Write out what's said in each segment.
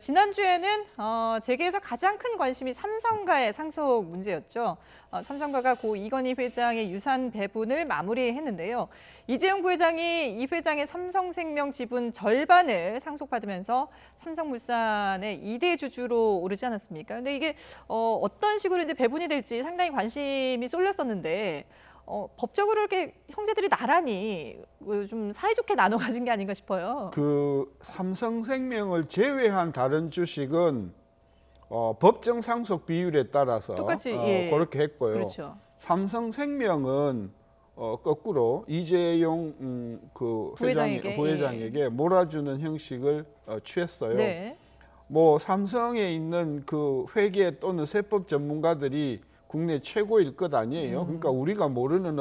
지난주에는 재계에서 가장 큰 관심이 삼성가의 상속 문제였죠. 삼성가가 고 이건희 회장의 유산 배분을 마무리했는데요. 이재용 부회장이 이 회장의 삼성생명 지분 절반을 상속받으면서 삼성물산의 2대 주주로 오르지 않았습니까? 근데 이게 어떤 식으로 이제 배분이 될지 상당히 관심이 쏠렸었는데 법적으로 이렇게 형제들이 나란히 좀 사이좋게 나눠 가진 게 아닌가 싶어요. 그 삼성생명을 제외한 다른 주식은 법정 상속 비율에 따라서 똑같이 그렇게 했고요. 그렇죠. 삼성생명은 거꾸로 이재용 그 부회장에게 몰아주는 형식을 취했어요. 네. 뭐 삼성에 있는 그 회계 또는 세법 전문가들이 국내 최고일 것 아니에요. 그러니까 우리가 모르는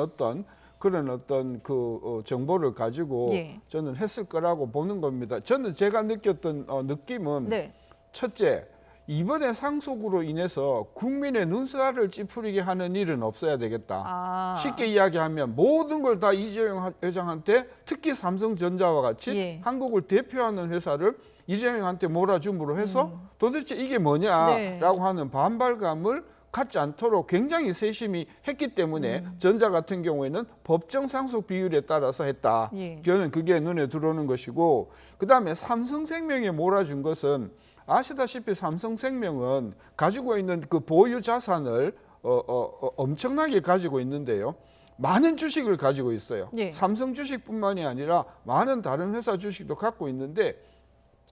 그런 그 정보를 가지고 저는 했을 거라고 보는 겁니다. 저는 제가 느꼈던 느낌은 첫째, 이번에 상속으로 인해서 국민의 눈살을 찌푸리게 하는 일은 없어야 되겠다. 쉽게 이야기하면 모든 걸 다 이재용 회장한테, 특히 삼성전자와 같이 한국을 대표하는 회사를 이재용한테 몰아줌으로 해서 도대체 이게 뭐냐라고 하는 반발감을 갖지 않도록 굉장히 세심히 했기 때문에 전자 같은 경우에는 법정 상속 비율에 따라서 했다. 저는 그게 눈에 들어오는 것이고, 그다음에 삼성생명에 몰아준 것은 아시다시피 삼성생명은 가지고 있는 그 보유 자산을 엄청나게 가지고 있는데요. 많은 주식을 가지고 있어요. 삼성 주식뿐만이 아니라 많은 다른 회사 주식도 갖고 있는데,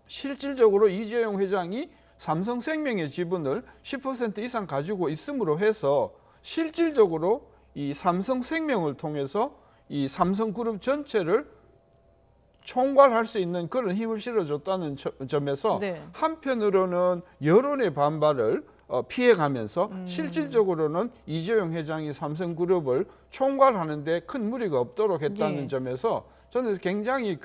실질적으로 이재용 회장이 삼성생명의 지분을 10% 이상 가지고 있음으로 해서 실질적으로 이 삼성생명을 통해서 이 삼성그룹 전체를 총괄할 수 있는 그런 힘을 실어줬다는 점에서 한편으로는 여론의 반발을 피해가면서 실질적으로는 이재용 회장이 삼성그룹을 총괄하는 데 큰 무리가 없도록 했다는 점에서 저는 굉장히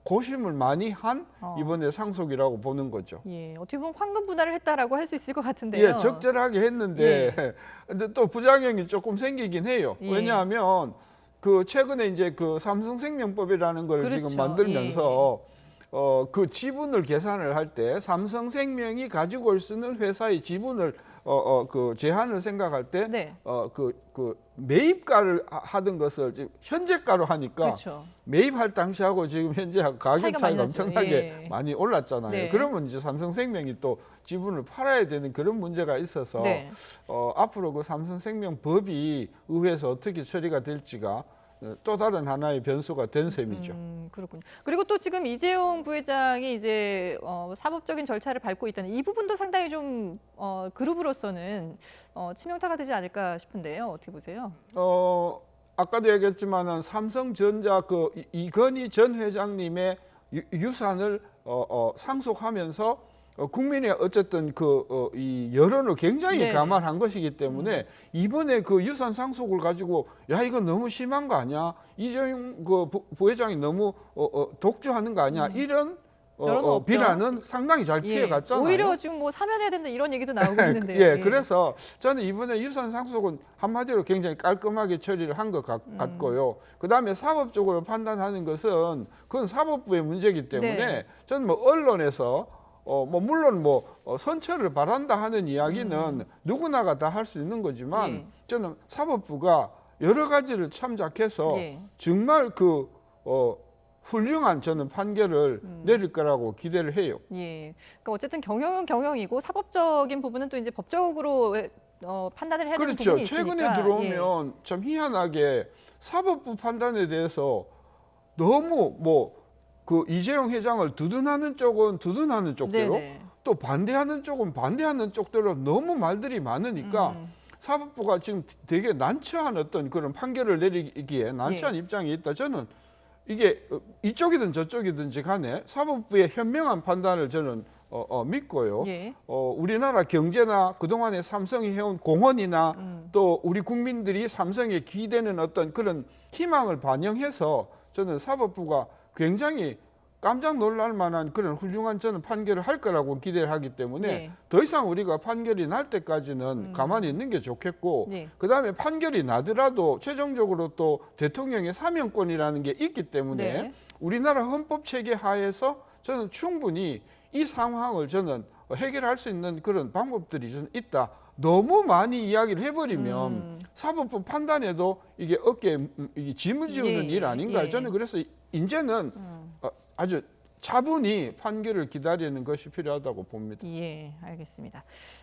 고심을 많이 한 이번에 상속이라고 보는 거죠. 어떻게 보면 황금 분할을 했다라고 할 수 있을 것 같은데요. 적절하게 했는데 근데 또 부작용이 조금 생기긴 해요. 왜냐하면 최근에 이제 그 삼성생명법이라는 걸 지금 만들면서 그 지분을 계산을 할 때 삼성생명이 가지고 올 수 있는 회사의 지분을 그 제한을 생각할 때 그 매입가를 하던 것을 지금 현재가로 하니까 매입할 당시하고 지금 현재 가격 차이가 엄청나게 많이 올랐잖아요. 그러면 이제 삼성생명이 또 지분을 팔아야 되는 그런 문제가 있어서 앞으로 그 삼성생명 법이 의회에서 어떻게 처리가 될지가 또 다른 하나의 변수가 된 셈이죠. 그렇군요. 그리고 또 지금 이재용 부회장이 이제 사법적인 절차를 밟고 있다는 이 부분도 상당히 좀 그룹으로서는 치명타가 되지 않을까 싶은데요. 어떻게 보세요? 아까도 얘기했지만은 삼성전자 이건희 전 회장님의 유산을 상속하면서 국민의 어쨌든 이 여론을 굉장히 감안한 것이기 때문에 이번에 그 유산 상속을 가지고 야 이건 너무 심한 거 아니야? 이재용 부회장이 너무 독주하는 거 아니야? 이런 비난은 상당히 잘 피해갔잖아요. 오히려 지금 뭐 사면해야 된다 이런 얘기도 나오고 있는데요. 그래서 저는 이번에 유산 상속은 한마디로 굉장히 깔끔하게 처리를 한 것 같고요. 그다음에 사법적으로 판단하는 것은 그건 사법부의 문제이기 때문에 저는 뭐 언론에서 물론 선처를 바란다 하는 이야기는 누구나가 다 할 수 있는 거지만 저는 사법부가 여러 가지를 참작해서 정말 훌륭한 저는 판결을 내릴 거라고 기대를 해요. 그러니까 어쨌든 경영은 경영이고 사법적인 부분은 또 이제 법적으로 판단을 해야 되는 부분이 있으니까. 최근에 들어오면 참 희한하게 사법부 판단에 대해서 너무 이재용 회장을 두둔하는 쪽은 두둔하는 쪽대로 또 반대하는 쪽은 반대하는 쪽대로 너무 말들이 많으니까 사법부가 지금 되게 난처한 어떤 그런 판결을 내리기에 난처한 입장이 있다. 저는 이게 이쪽이든 저쪽이든지 간에 사법부의 현명한 판단을 저는 믿고요. 우리나라 경제나 그동안에 삼성이 해온 공헌이나 또 우리 국민들이 삼성에 기대는 어떤 그런 희망을 반영해서 저는 사법부가 굉장히 깜짝 놀랄 만한 그런 훌륭한 저는 판결을 할 거라고 기대를 하기 때문에 더 이상 우리가 판결이 날 때까지는 가만히 있는 게 좋겠고 그다음에 판결이 나더라도 최종적으로 또 대통령의 사면권이라는 게 있기 때문에 우리나라 헌법 체계 하에서 저는 충분히 이 상황을 저는 해결할 수 있는 그런 방법들이 저는 있다. 너무 많이 이야기를 해버리면 사법부 판단에도 이게 어깨에 이게 짐을 지우는 예, 일 아닌가요? 예. 저는 그래서 이제는 아주 차분히 판결을 기다리는 것이 필요하다고 봅니다. 예, 알겠습니다.